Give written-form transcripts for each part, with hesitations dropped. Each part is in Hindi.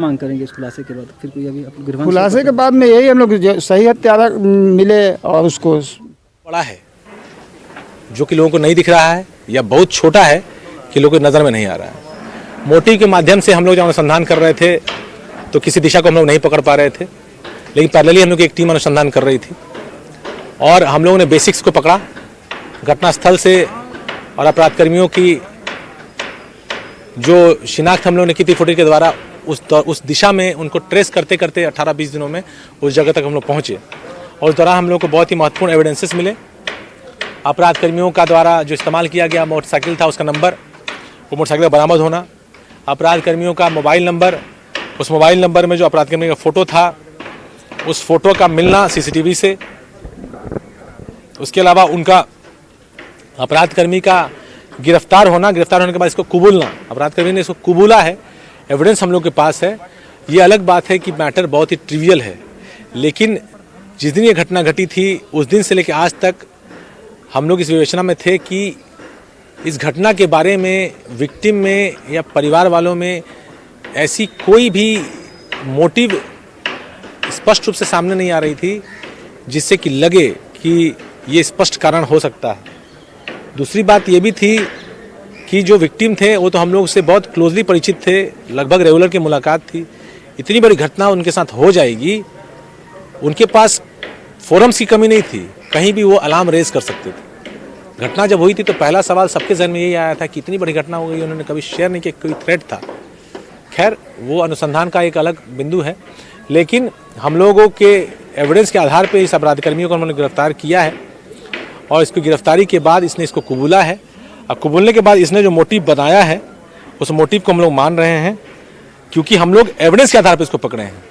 मांग करेंगे इस खुलासे के बाद? फिर कोई अभी खुलासे के बाद में यही हम लोग सही हत्यारा मिले और उसको बड़ा है जो कि लोगों को नहीं दिख रहा है या बहुत छोटा है कि लोगों की नज़र में नहीं आ रहा है। मोटिव के माध्यम से हम लोग जब अनुसंधान कर रहे थे तो किसी दिशा को हम लोग नहीं पकड़ पा रहे थे, लेकिन पैरेलली हम लोग की एक टीम अनुसंधान कर रही थी और हम लोगों ने बेसिक्स को पकड़ा घटनास्थल से और अपराध कर्मियों की जो शिनाख्त हम लोगों ने की थी फुटेज के द्वारा उस दिशा में उनको ट्रेस करते करते 18-20 दिनों में उस जगह तक हम लोग पहुँचे और उस दौरान हम लोग को बहुत ही महत्वपूर्ण एविडेंसेस मिले। अपराध कर्मियों का द्वारा जो इस्तेमाल किया गया मोटरसाइकिल था, उसका नंबर, वो मोटरसाइकिल बरामद होना, अपराध कर्मियों का मोबाइल नंबर, उस मोबाइल नंबर में जो अपराध कर्मी का फ़ोटो था उस फोटो का मिलना सीसीटीवी से, उसके अलावा उनका अपराध कर्मी का गिरफ्तार होने के बाद इसको कबूलना, अपराध कर्मी ने इसको कबूला है, एविडेंस हम लोग के पास है। ये अलग बात है कि मैटर बहुत ही ट्रिवियल है, लेकिन जिस दिन ये घटना घटी थी उस दिन से लेकर आज तक हम लोग इस विवेचना में थे कि इस घटना के बारे में विक्टिम में या परिवार वालों में ऐसी कोई भी मोटिव स्पष्ट रूप से सामने नहीं आ रही थी जिससे कि लगे कि ये स्पष्ट कारण हो सकता है। दूसरी बात ये भी थी कि जो विक्टिम थे वो तो हम लोग से बहुत क्लोजली परिचित थे, लगभग रेगुलर की मुलाकात थी। इतनी बड़ी घटना उनके साथ हो जाएगी, उनके पास फोरम्स की कमी नहीं थी, कहीं भी वो अलार्म रेज कर सकते थे। घटना जब हुई थी तो पहला सवाल सबके जहन में यही आया था कि इतनी बड़ी घटना हो गई, उन्होंने कभी शेयर नहीं किया, कोई थ्रेट था। खैर वो अनुसंधान का एक अलग बिंदु है, लेकिन हम लोगों के एविडेंस के आधार पर इस अपराध कर्मियों को उन्होंने गिरफ्तार किया है और इसकी गिरफ्तारी के बाद इसने इसको कबूला है और कबूलने के बाद इसने जो मोटिव बनाया है उस मोटिव को हम लोग मान रहे हैं, क्योंकि हम लोग एविडेंस के आधार पर इसको पकड़े हैं।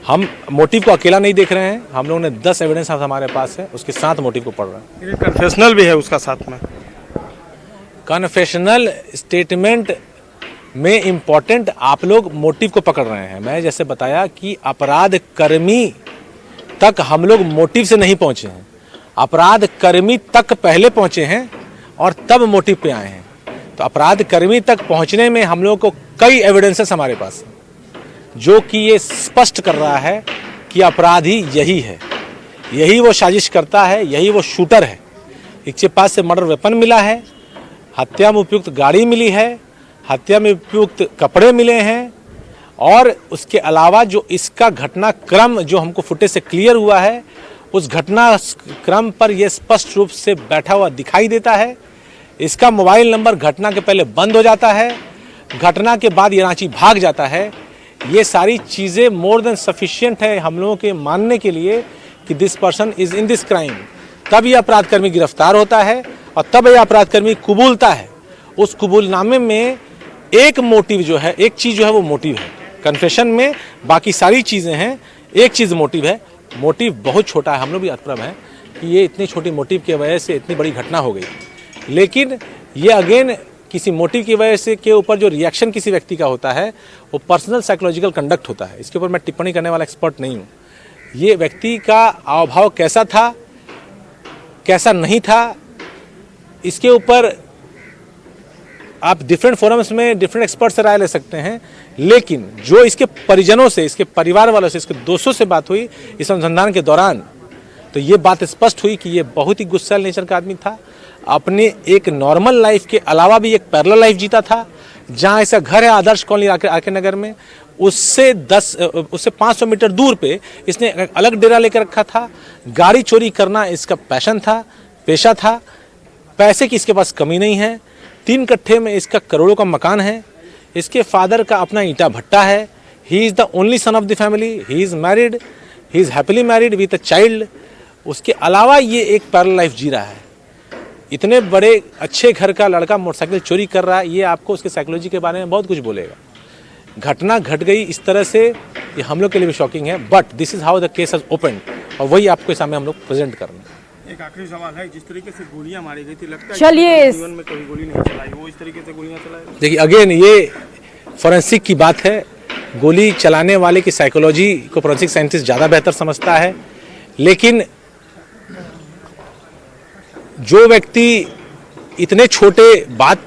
हम मोटिव को अकेला नहीं देख रहे हैं, हम लोगों ने 10 एविडेंस हमारे पास है, उसके साथ मोटिव को पढ़ रहे हैं। कन्फेशनल भी है उसका साथ में। कन्फेशनल स्टेटमेंट में इम्पोर्टेंट आप लोग मोटिव को पकड़ रहे हैं। मैं जैसे बताया कि अपराध कर्मी तक हम लोग मोटिव से नहीं पहुंचे हैं, अपराध कर्मी तक पहले पहुंचे हैं और तब मोटिव पे आए हैं। तो अपराध कर्मी तक पहुंचने में हम लोग को कई एविडेंसेस हमारे पास हैं जो कि ये स्पष्ट कर रहा है कि अपराधी यही है, यही वो साजिश करता है, यही वो शूटर है। इसके पास से मर्डर वेपन मिला है, हत्या में उपयुक्त गाड़ी मिली है, हत्या में उपयुक्त कपड़े मिले हैं और उसके अलावा जो इसका घटनाक्रम जो हमको फुटेज से क्लियर हुआ है उस घटनाक्रम पर यह स्पष्ट रूप से बैठा हुआ दिखाई देता है। इसका मोबाइल नंबर घटना के पहले बंद हो जाता है, घटना के बाद ये रांची भाग जाता है। ये सारी चीज़ें मोर देन सफिशिएंट है हम लोगों के मानने के लिए कि this person is in this crime. तब यह अपराध कर्मी गिरफ्तार होता है और तब यह अपराध कर्मी कबूलता है। उस कबूलनामे में एक मोटिव जो है, एक चीज़ जो है वो मोटिव है। कन्फेशन में बाकी सारी चीज़ें हैं, एक चीज़ मोटिव है। मोटिव बहुत छोटा है, हम लोग भी अतप्रभ हैं कि ये इतनी छोटी मोटिव की वजह से इतनी बड़ी घटना हो गई, लेकिन ये अगेन किसी मोटिव की वजह से के ऊपर जो रिएक्शन किसी व्यक्ति का होता है वो पर्सनल साइकोलॉजिकल कंडक्ट होता है। इसके ऊपर मैं टिप्पणी करने वाला एक्सपर्ट नहीं हूँ। ये व्यक्ति का हाव भाव कैसा था कैसा नहीं था, इसके ऊपर आप डिफरेंट फोरम्स में डिफरेंट एक्सपर्ट से राय ले सकते हैं, लेकिन जो इसके परिजनों से, इसके परिवार वालों से, इसके दोस्तों से बात हुई इस अनुसंधान के दौरान, तो ये बात स्पष्ट हुई कि ये बहुत ही गुस्सैल नेचर का आदमी था। अपने एक नॉर्मल लाइफ के अलावा भी एक पैरेलल लाइफ जीता था। जहाँ इसका घर है आदर्श कॉलोनी आके नगर में, उससे 500 मीटर दूर पे इसने अलग डेरा लेकर रखा था। गाड़ी चोरी करना इसका पैशन था, पेशा था। पैसे की इसके पास कमी नहीं है। 3 कट्ठे में इसका करोड़ों का मकान है। इसके फादर का अपना ईंटा भट्टा है। He is the only son of the family. He is married, he is happily married with a child. उसके अलावा ये एक पैरेलल लाइफ जी रहा है। इतने बड़े अच्छे घर का लड़का मोटरसाइकिल चोरी कर रहा है, ये आपको उसके साइकोलॉजी के बारे में बहुत कुछ बोलेगा। घटना घट गई इस तरह से, ये हम लोग के लिए भी शॉकिंग है, but this is how the case has opened और वही आपके सामने हम लोग प्रेजेंट कर रहे हैं। एक आखिरी सवाल है, जिस तरीके से गोलियां मारी गई थी, लगता है चलिए जीवन में कभी गोली नहीं चलाई, वो इस तरीके से गोलियां चलाई। देखिए अगेन ये फॉरेंसिक की बात है। गोली चलाने वाले की साइकोलॉजी को फॉरेंसिक साइंटिस्ट ज़्यादा बेहतर समझता है, लेकिन जो व्यक्ति इतने छोटे बात